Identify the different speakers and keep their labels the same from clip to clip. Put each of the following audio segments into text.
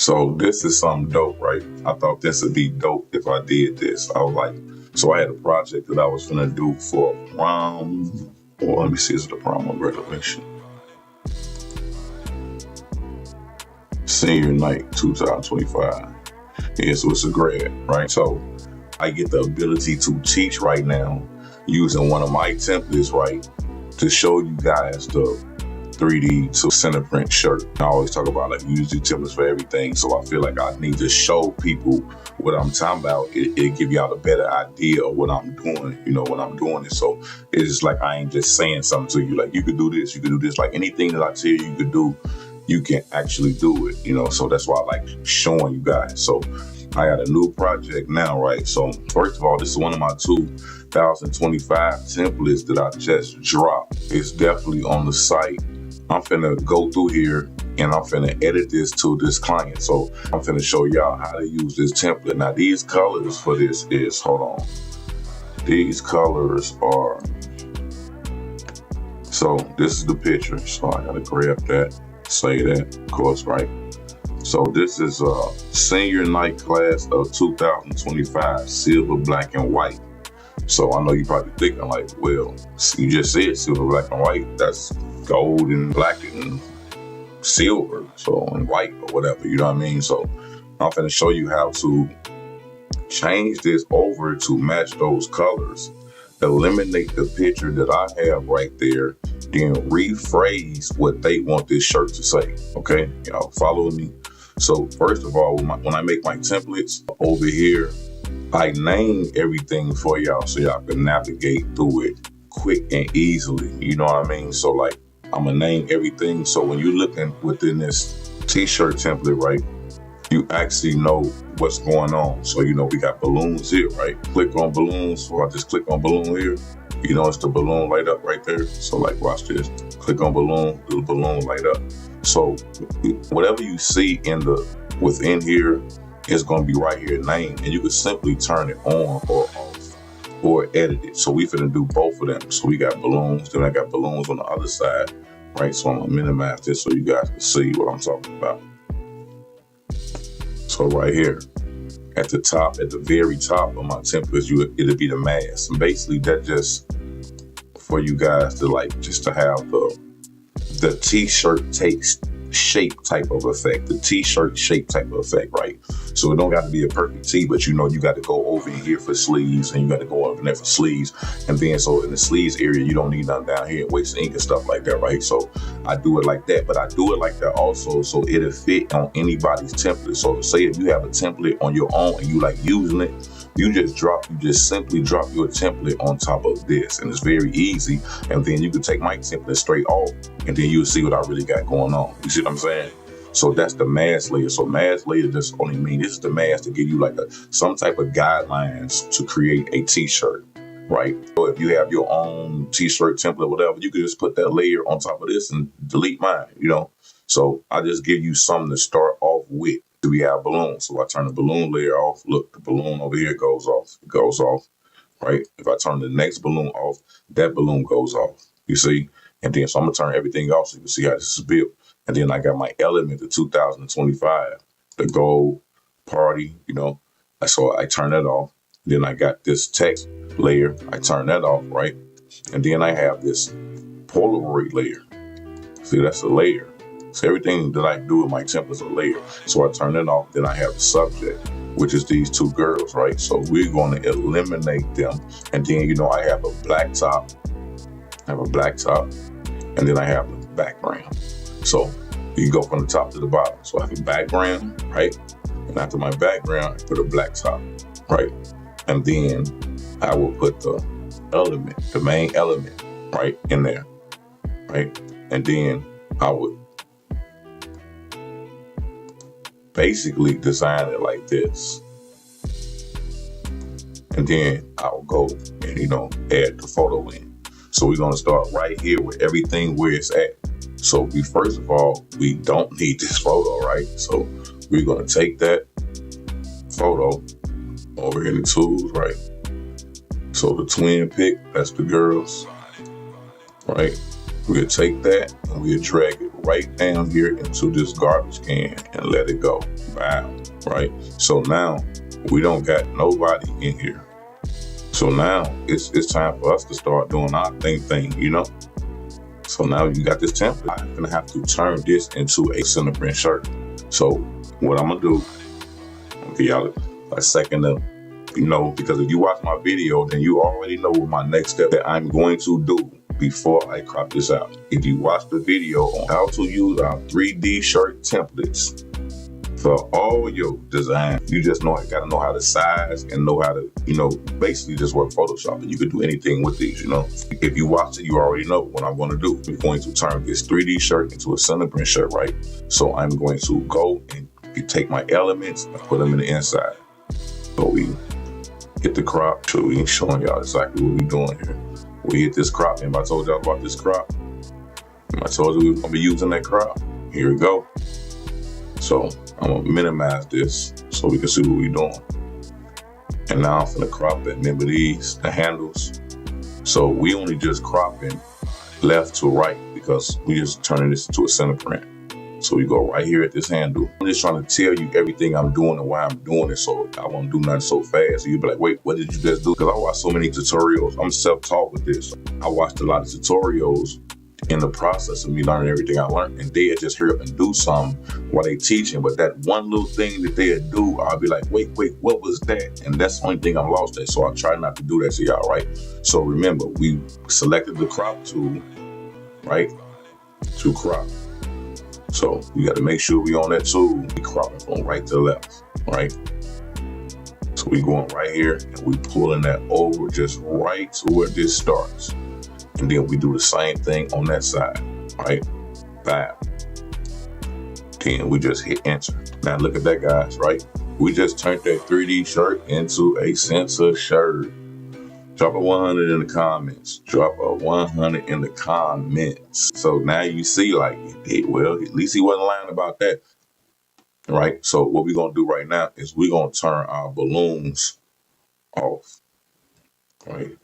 Speaker 1: So this is something dope, right? I thought this would be dope if I did this. I was like, so I had a project that I was gonna do for prom, or let me see, is it a prom or graduation? Senior night 2025. Yeah, so it's a grad, right? So I get the ability to teach right now using one of my templates, right? To show you guys the 3D to center print shirt. I always talk about like use these templates for everything. So I feel like I need to show people what I'm talking about. It give y'all a better idea of what I'm doing, when I'm doing it. So it's just like I ain't just saying something to you. Like you could do this, you could do this. Like anything that I tell you could do, you can actually do it, So that's why I like showing you guys. So I got a new project now, right? So first of all, this is one of my 2025 templates that I just dropped. It's definitely on the site. I'm finna go through here and I'm finna edit this to this client. So I'm finna show y'all how to use this template. Now these colors for this is, hold on. These colors are, so this is the picture. So I gotta grab that, say that, of course, right? So this is a senior night class of 2025, silver, black, and white. So I know you're probably thinking like, well, you just said silver, black, and white. That's gold and black and silver, so and white or whatever, you know what I mean? So I'm going to show you how to change this over to match those colors, eliminate the picture that I have right there, then rephrase what they want this shirt to say, okay? Y'all follow me? So first of all, when I make my templates over here, I name everything for y'all so y'all can navigate through it quick and easily. You know what I mean? So like, I'm gonna name everything. So when you're looking within this t-shirt template, right, you actually know what's going on. So we got balloons here, right? Click on balloons. So I just click on balloon here. It's the balloon light up right there. So like, watch this. Click on balloon, the balloon light up. So whatever you see within here is going to be right here named, and you can simply turn it on or off or edit it. So we finna do both of them. So we got balloons, then I got balloons on the other side, right? So I'm gonna minimize this so you guys can see what I'm talking about. So right here at the very top of my templates, it'll be the mask. And basically that just for you guys to like, just to have the t-shirt shape type of effect, the t-shirt shape type of effect, right? So it don't got to be a perfect tee, but you got to go over here for sleeves, and you got to go over there for sleeves, and then so in the sleeves area you don't need nothing down here and waste ink and stuff like that, right? So I do it like that, but I do it like that also so it'll fit on anybody's template. So say if you have a template on your own and you like using it, you just simply drop your template on top of this, and it's very easy. And then you can take my template straight off, and then you'll see what I really got going on. You see what I'm saying? So that's the mask layer. So mask layer just only mean this is the mask to give you like some type of guidelines to create a t-shirt, right? So if you have your own t-shirt template, whatever, you can just put that layer on top of this and delete mine, So I just give you something to start off with. We have balloons. So I turn the balloon layer off. Look, the balloon over here goes off. It goes off, right? If I turn the next balloon off, that balloon goes off. You see? And then so I'm going to turn everything off so you can see how this is built. And then I got my element, the 2025, the gold party, So I turn that off. Then I got this text layer. I turn that off, right? And then I have this Polaroid layer. See, that's a layer. So everything that I do with my template is a layer. So I turn it off. Then I have the subject, which is these two girls, right? So we're going to eliminate them. And then, I have a black top. And then I have the background. So you go from the top to the bottom. So I have a background, right? And after my background, I put a black top, right? And then I will put the element, the main element, right, in there, right? And then I would basically design it like this. And then I'll go and, add the photo in. So we're going to start right here with everything where it's at. So first of all, we don't need this photo, right? So we're going to take that photo over here in the tools, right? So the twin pic, that's the girls, right? We'll take that and we'll drag it right down here into this garbage can and let it go. Wow, right? So now we don't got nobody in here. So now it's time for us to start doing our thing, you know? So now you got this template. I'm gonna have to turn this into a center print shirt. So what I'm gonna do, I'll give y'all a second to, you know, because if you watch my video, then you already know what my next step that I'm going to do before I crop this out. If you watch the video on how to use our 3D shirt templates for all your design, you just gotta know how to size and know how to, you know, basically just work Photoshop, and you can do anything with these, you know. If you watch it, you already know what I'm gonna do. I'm going to turn this 3D shirt into a center print shirt, right? So I'm going to go and take my elements and put them in the inside. So we hit the crop. So we showing y'all exactly what we doing here. We hit this crop. Remember I told y'all about this crop? I told you we was gonna be using that crop. Here we go. So I'm gonna minimize this so we can see what we're doing. And now I'm gonna crop that. Remember these, the handles. So we only just cropping left to right because we just turning this into a center print. So we go right here at this handle. I'm just trying to tell you everything I'm doing and why I'm doing it, so I won't do nothing so fast. So you'll be like, wait, what did you just do? Because I watched so many tutorials. I'm self-taught with this. I watched a lot of tutorials in the process of me learning everything I learned, and they'd just hurry up and do something while they teaching. But that one little thing that they'd do, I'll be like, wait, what was that? And that's the only thing I'm lost at. So I try not to do that to y'all, right? So remember, we selected the crop tool, right? To crop. So you got to make sure we on that tool. We cropping from right to left, right? So we going right here and we pulling that over just right to where this starts. And then we do the same thing on that side, right? 5. Then we just hit enter. Now look at that, guys, right? We just turned that 3D shirt into a sensor shirt. Drop a 100 in the comments. Drop a 100 in the comments. So now you see, like, well, at least he wasn't lying about that, right? So what we're gonna do right now is we're gonna turn our balloons off, right?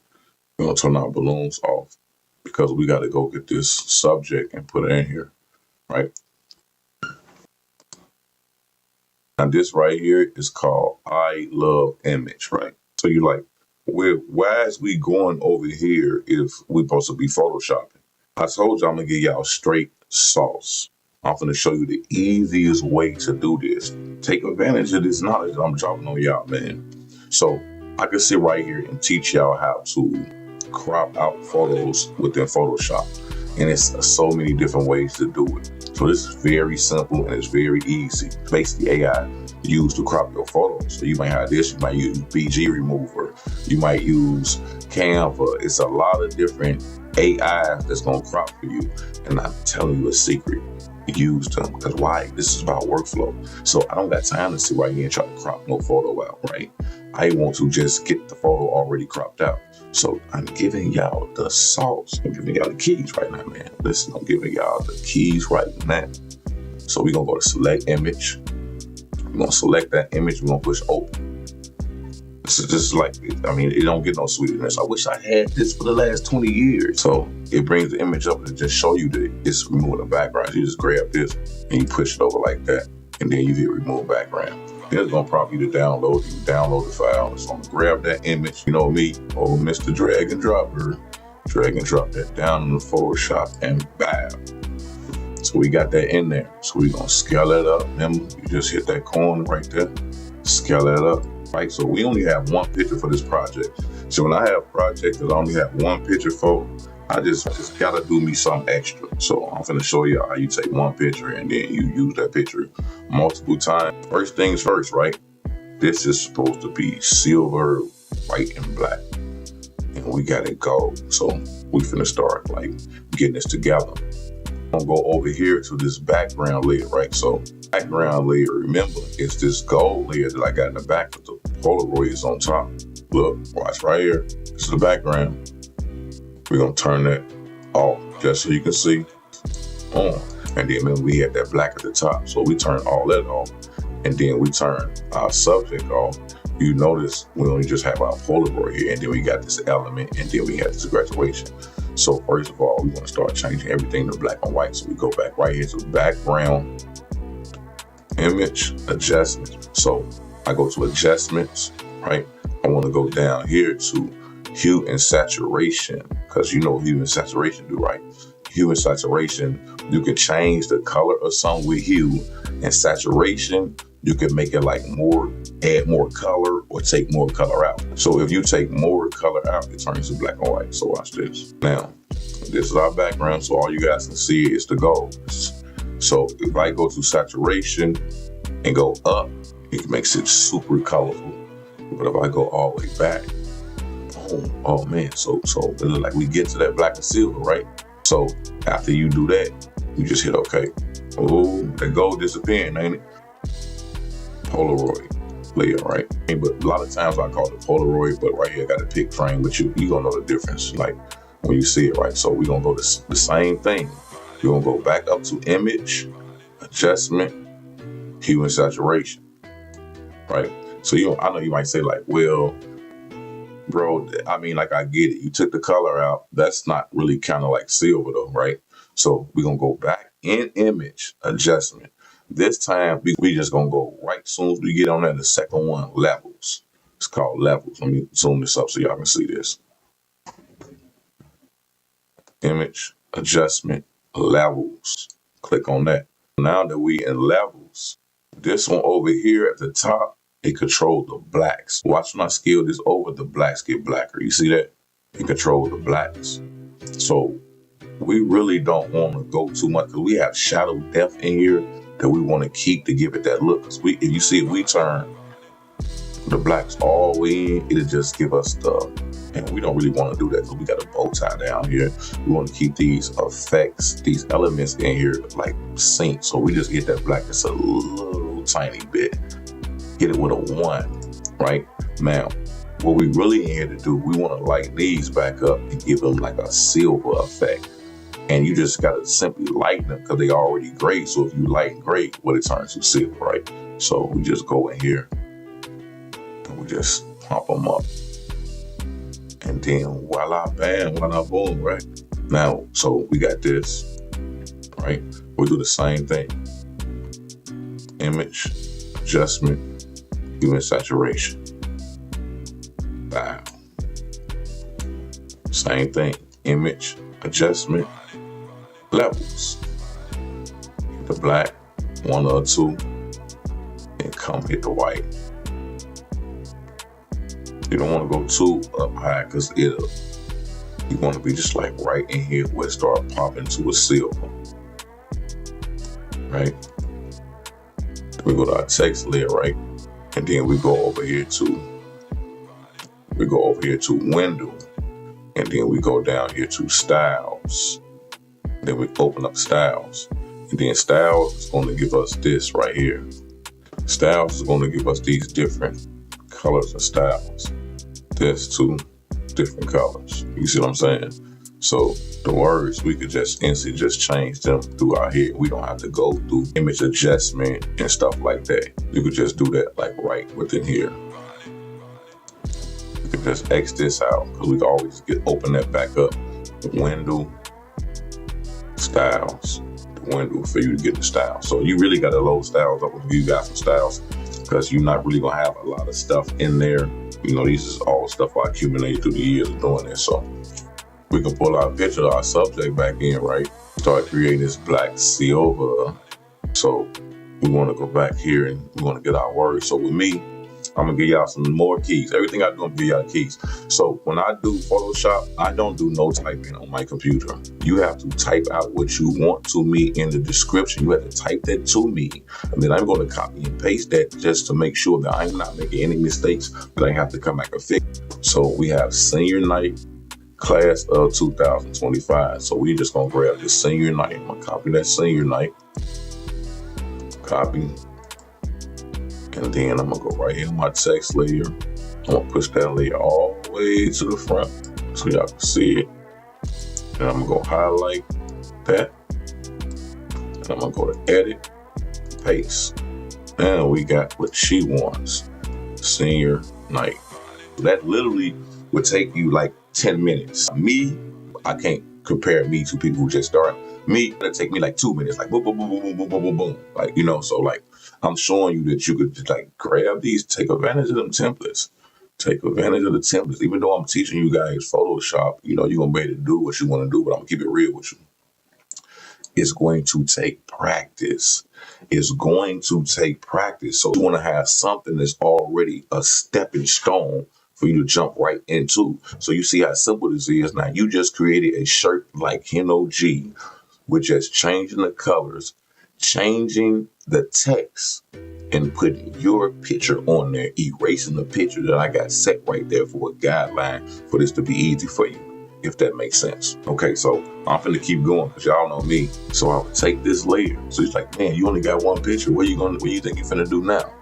Speaker 1: We're gonna turn our balloons off because we gotta go get this subject and put it in here, right? Now this right here is called I love image, right? So you're like, why is we going over here if we're supposed to be photoshopping? I told you I'm gonna give y'all straight sauce. I'm gonna show you the easiest way to do this. Take advantage of this knowledge that I'm dropping on y'all, man. So I can sit right here and teach y'all how to crop out photos within Photoshop. And it's so many different ways to do it. So this is very simple and it's very easy. Basically AI used to crop your photos. So you might have this, you might use BG remover, you might use Canva. It's a lot of different AI that's gonna crop for you. And I'm telling you a secret, use them. Because why? This is about workflow. So I don't got time to sit right here and try to crop no photo out, right? I want to just get the photo already cropped out. So I'm giving y'all the sauce. I'm giving y'all the keys right now, man. Listen, I'm giving y'all the keys right now. So we're gonna go to select image. We're gonna select that image. We're gonna push open. This is just like, I mean, it don't get no sweeter than this. I wish I had this for the last 20 years. So it brings the image up and just show you that it's removing the background. You just grab this and you push it over like that. And then you hit remove background. Then it's gonna prompt you to download. You download the file. So I'm gonna grab that image. You know me, old Mr. Drag and Dropper. Drag and drop that down in the Photoshop and bam. So we got that in there. So we're gonna scale that up. Remember, you just hit that corner right there. Scale that up. Right, so we only have one picture for this project. So when I have projects that I only have one picture for, I just gotta do me something extra. So I'm gonna show you how you take one picture and then you use that picture multiple times. First things first, right? This is supposed to be silver, white, and black. And we got it gold. So we finna start like getting this together. I'm gonna go over here to this background layer, right? So background layer, remember, it's this gold layer that I got in the back with the Polaroid is on top. Look, watch right here. This is the background. We're gonna turn that off just so you can see on. And then remember we had that black at the top. So we turn all that off. And then we turn our subject off. You notice we only just have our Polaroid here, and then we got this element, and then we have this graduation. So first of all, we want to start changing everything to black and white. So we go back right here to background, image, adjustment. So I go to adjustments, right? I want to go down here to hue and saturation, because you know what hue and saturation do, right? Hue and saturation, you can change the color of something with hue, and saturation, you can make it like more, add more color or take more color out. So if you take more color out, it turns to black and white. So watch this. Now, this is our background, so all you guys can see is the goals. So if I go to saturation and go up, it makes it super colorful. But if I go all the way back, oh man, so it looks like we get to that black and silver, right? So after you do that, you just hit OK. Oh, the gold disappearing, ain't it? Polaroid layer, right? But a lot of times I call it Polaroid, but right here I got a pick frame, but you gonna know the difference, like when you see it, right? So we're gonna go to the same thing. You're gonna go back up to image, adjustment, hue and saturation, right? So I know you might say like, well, bro, I mean, like I get it. You took the color out. That's not really kind of like silver though, right? So we're gonna go back in image, adjustment. This time we just gonna go right as soon as we get on that, the second one, levels. It's called levels. Let me zoom this up so y'all can see this. Image, adjustment, levels. Click on that. Now that we in levels, this one over here at the top, it controls the blacks. Watch when I scale this over, the blacks get blacker. You see that? It controls the blacks. So we really don't want to go too much because we have shadow depth in here that we want to keep to give it that look. Because if you see it, we turn the blacks all the way in, it'll just give us and we don't really want to do that because we got a bow tie down here. We want to keep these effects, these elements in here like synced. So we just get that black just a little tiny bit. Hit it with a 1, right? Now, what we really in here to do, we want to lighten these back up and give them like a silver effect. And you just got to simply lighten them because they already gray. So if you lighten gray, well, it turns to silver, right? So we just go in here and we just pump them up. And then voila, bam, voila, boom, right? Now, so we got this, right? We'll do the same thing. Image, adjustment, hue and saturation. Wow. Same thing. Image, adjustment, levels. Hit the black, 1 or 2, and come hit the white. You don't want to go too up high because you want to be just like right in here where it start popping to a silver. Right? We go to our text layer, right? And then we go over here to window. And then we go down here to styles. Then we open up styles. And then styles is going to give us this right here. Styles is going to give us these different colors and styles. There's 2 different colors. You see what I'm saying? So the words, we could just instantly just change them through our head. We don't have to go through image adjustment and stuff like that. You could just do that like right within here. You can just X this out because we can always open that back up. Window, styles, the window for you to get the style. So you really got to load styles up if you got some styles because you're not really going to have a lot of stuff in there. You know, these is all stuff I accumulated through the years of doing this. So we can pull our picture of our subject back in, right? Start creating this black silver. So we want to go back here and we want to get our words. So with me, I'm going to give y'all some more keys. Everything I do, I'm going to give y'all keys. So when I do Photoshop, I don't do no typing on my computer. You have to type out what you want to me in the description. You have to type that to me. And then I'm going to copy and paste that just to make sure that I'm not making any mistakes that I have to come back and fix. So we have senior night, class of 2025. So we just going to grab this senior night. I'm going to copy that senior night. Copy. And then I'm going to go right here on my text layer. I'm going to push that layer all the way to the front so y'all can see it. And I'm going to go highlight that. And I'm going to go to edit, paste. And we got what she wants. Senior night. That literally would take you like 10 minutes. Me, I can't compare me to people who just start. Me, it'll take me like 2 minutes, like boom, boom, boom, boom, boom, boom, boom, boom, boom. Like, so like I'm showing you that you could just like grab these, take advantage of them templates. Take advantage of the templates. Even though I'm teaching you guys Photoshop, you're gonna be able to do what you want to do, but I'm gonna keep it real with you. It's going to take practice. It's going to take practice. So you want to have something that's already a stepping stone for you to jump right into. So you see how simple this is. Now you just created a shirt like G with just changing the colors, changing the text, and putting your picture on there, erasing the picture that I got set right there for a guideline for this to be easy for you, if that makes sense. Okay, so I'm finna keep going because y'all know me. So I would take this layer. So he's like, man, you only got one picture. What you think you finna do now?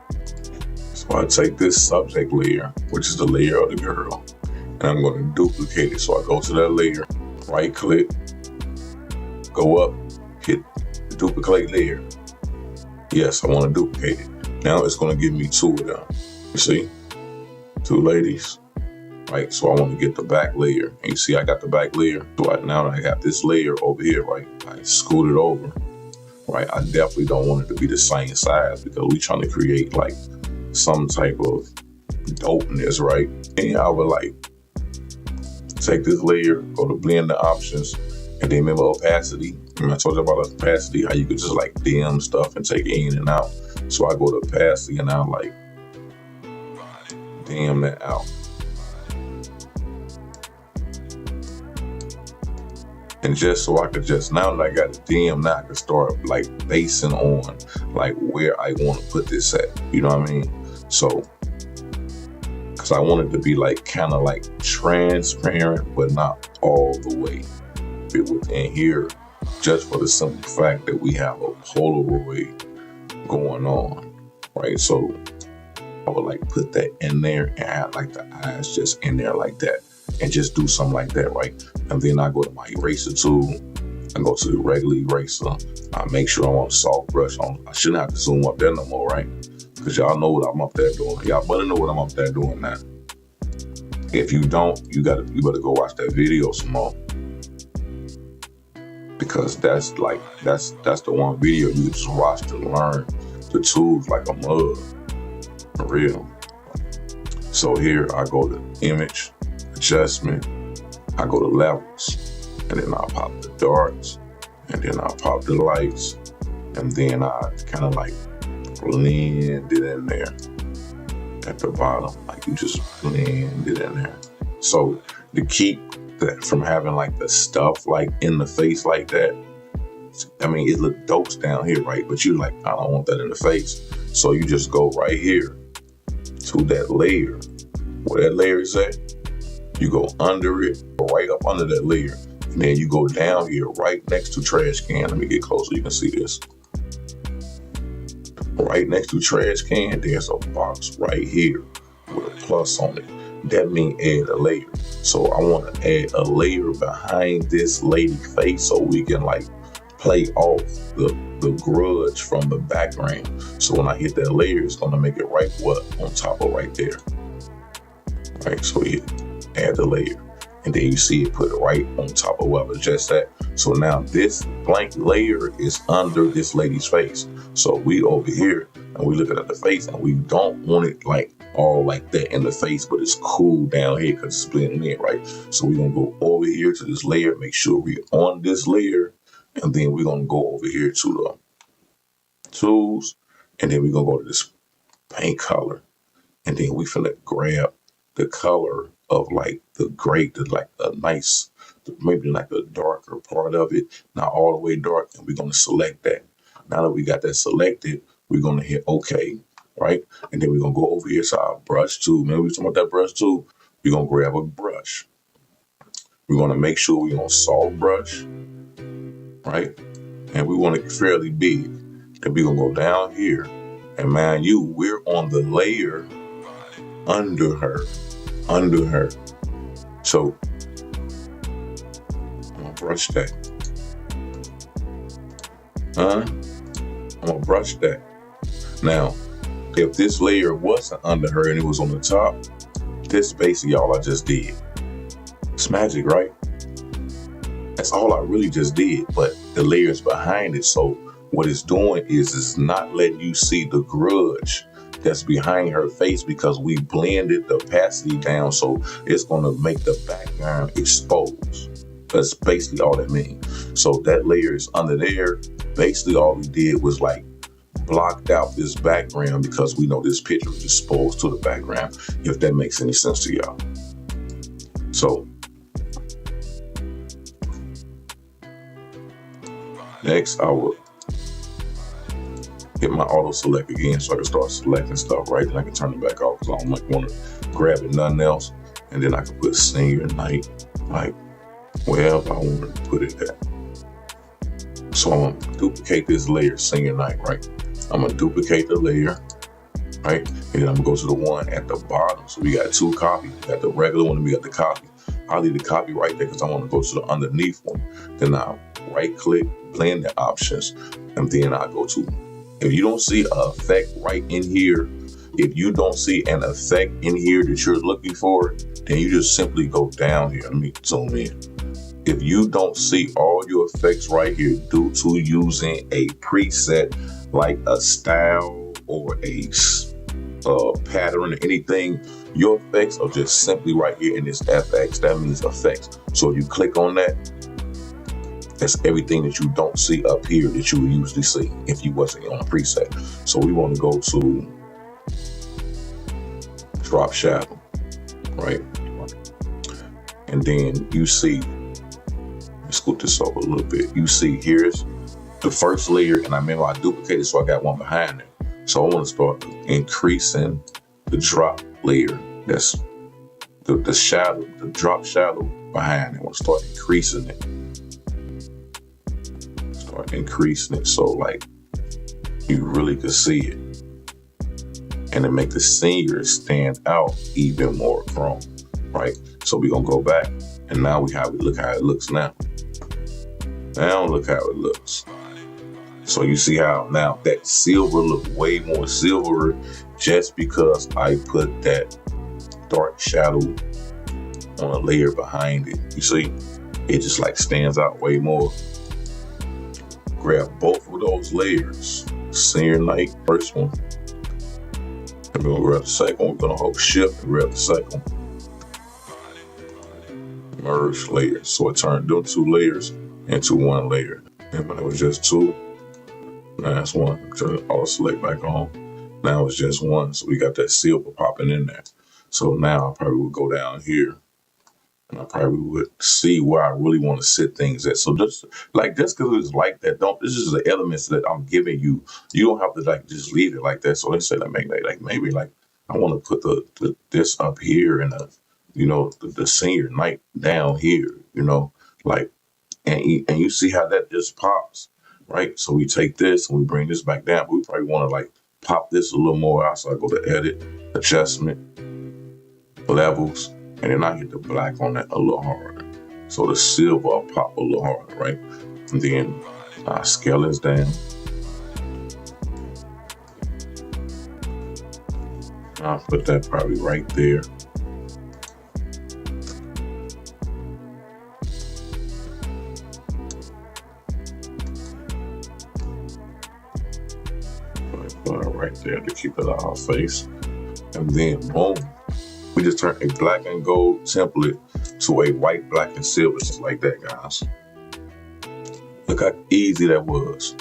Speaker 1: So I take this subject layer, which is the layer of the girl, and I'm gonna duplicate it. So I go to that layer, right click, go up, hit the duplicate layer. Yes, I want to duplicate it. Now it's going to give me 2 of them. You see? 2 ladies. Right? So I want to get the back layer. And you see I got the back layer. So now I got this layer over here, right? I scoot it over. Right? I definitely don't want it to be the same size because we're trying to create like some type of dopeness, right? And I would like take this layer, go to blend the options, and then remember opacity. I told you about opacity, how you could just like dim stuff and take it in and out. So I go to opacity and I like dim that out. And just so I could now that I got it dim, now I can start like basing on like where I want to put this at. You know what I mean? So, because I want it to be like kind of like transparent, but not all the way. Fit within here, just for the simple fact that we have a Polaroid going on, right? So I would like put that in there and add like the eyes just in there like that and just do something like that, right? And then I go to my eraser tool, I go to the regular eraser, I make sure I'm on soft brush on. I shouldn't have to zoom up there no more, right? Because y'all know what I'm up there doing. Y'all better know what I'm up there doing now. If you don't, you better go watch that video some more. Because that's the one video you just watch to learn the tools like a mug, for real. So here I go to image, adjustment, I go to levels, and then I pop the darks, and then I pop the lights, and then I kind of like blend it in there at the bottom, like you just blend it in there. So to keep that from having like the stuff like in the face like that, I mean, it look dope down here, right? But you like, I don't want that in the face. So you just go right here to that layer. Where that layer is at, you go under it, right up under that layer. And then you go down here right next to trash can. Let me get closer so you can see this. Right next to trash can, there's a box right here with a plus on it. That means add a layer. So I want to add a layer behind this lady face so we can like play off the grudge from the background. So when I hit that layer, it's going to make it right on top of right there. Right, so you add the layer. And then you see it put it right on top of what was just that. So now this blank layer is under this lady's face. So we over here and we looking at the face and we don't want it like all like that in the face, but it's cool down here because it's blending in, right? So we're going to go over here to this layer, make sure we're on this layer. And then we're going to go over here to the tools. And then we're going to go to this paint color. And then we finna grab the color of like the gray, like a nice, maybe like a darker part of it, not all the way dark, and we're going to select that. Now that we got that selected, we're going to hit OK, right? And then we're going to go over here to our brush tool. Remember we were talking about that brush tool? We're going to grab a brush. We're going to make sure we're on soft brush, right? And we want it fairly big. Then we're going to go down here. And mind you, we're on the layer under her. So I'm gonna brush that. I'm gonna brush that. Now, if this layer wasn't under her and it was on the top, this basically all I just did. It's magic, right? That's all I really just did, but the layers behind it. So what it's doing is not letting you see the grudge that's behind her face, because we blended the opacity down, so it's going to make the background exposed. That's basically all that means. So that layer is under there. Basically all we did was like blocked out this background, because we know this picture is exposed to the background, if that makes any sense to y'all. So next I will hit my auto select again, so I can start selecting stuff, right? Then I can turn it back off, because I don't want to grab it, nothing else. And then I can put senior night, like wherever I want to put it at. So I'm going to duplicate this layer, senior night, right? I'm going to duplicate the layer, right? And then I'm going to go to the one at the bottom. So we got two copies. We got the regular one and we got the copy. I'll leave the copy right there because I want to go to the underneath one. Then I'll right click, blend the options, and then I'll go to, if you don't see an effect right in here, if you don't see an effect in here that you're looking for, then you just simply go down here. Let me zoom in. If you don't see all your effects right here due to using a preset like a style or a pattern or anything, your effects are just simply right here in this FX. That means effects. So if you click on that, that's everything that you don't see up here that you would usually see if you wasn't on a preset. So we want to go to drop shadow, right? And then you see, scoot this over a little bit. You see here's the first layer, and I remember I duplicated, so I got one behind it. So I want to start increasing the drop layer. That's the shadow, the drop shadow behind it. I want to start increasing it. Start increasing it so like you really could see it. And to make the senior stand out even more chrome, right? So we're gonna go back, and now look how it looks now. Now look how it looks. So you see how now that silver look way more silver just because I put that dark shadow on a layer behind it. You see, it just like stands out way more. Grab both of those layers. Senior night, first one. And we're gonna grab the second one. We're gonna hold shift and grab the second one. Merge layers. So it turned them two layers into one layer. And when it was just two, now it's one. Turn it auto select back on. Now it's just one. So we got that silver popping in there. So now I probably would go down here, and I probably would see where I really want to sit things at. So just like this, because it's like that. This is the elements that I'm giving you. You don't have to like just leave it like that. So let's say like maybe I want to put this up here and the senior night down here. And you see how that just pops, right? So we take this and we bring this back down. But we probably want to like pop this a little more out. So I go to edit, adjustment, levels, and then I hit the black on that a little harder. So the silver will pop a little harder, right? And then I scale this down. I'll put that probably right there. Right there to keep it on our face. And then boom, we just turned a black and gold template to a white, black, and silver, just like that, guys. Look how easy that was.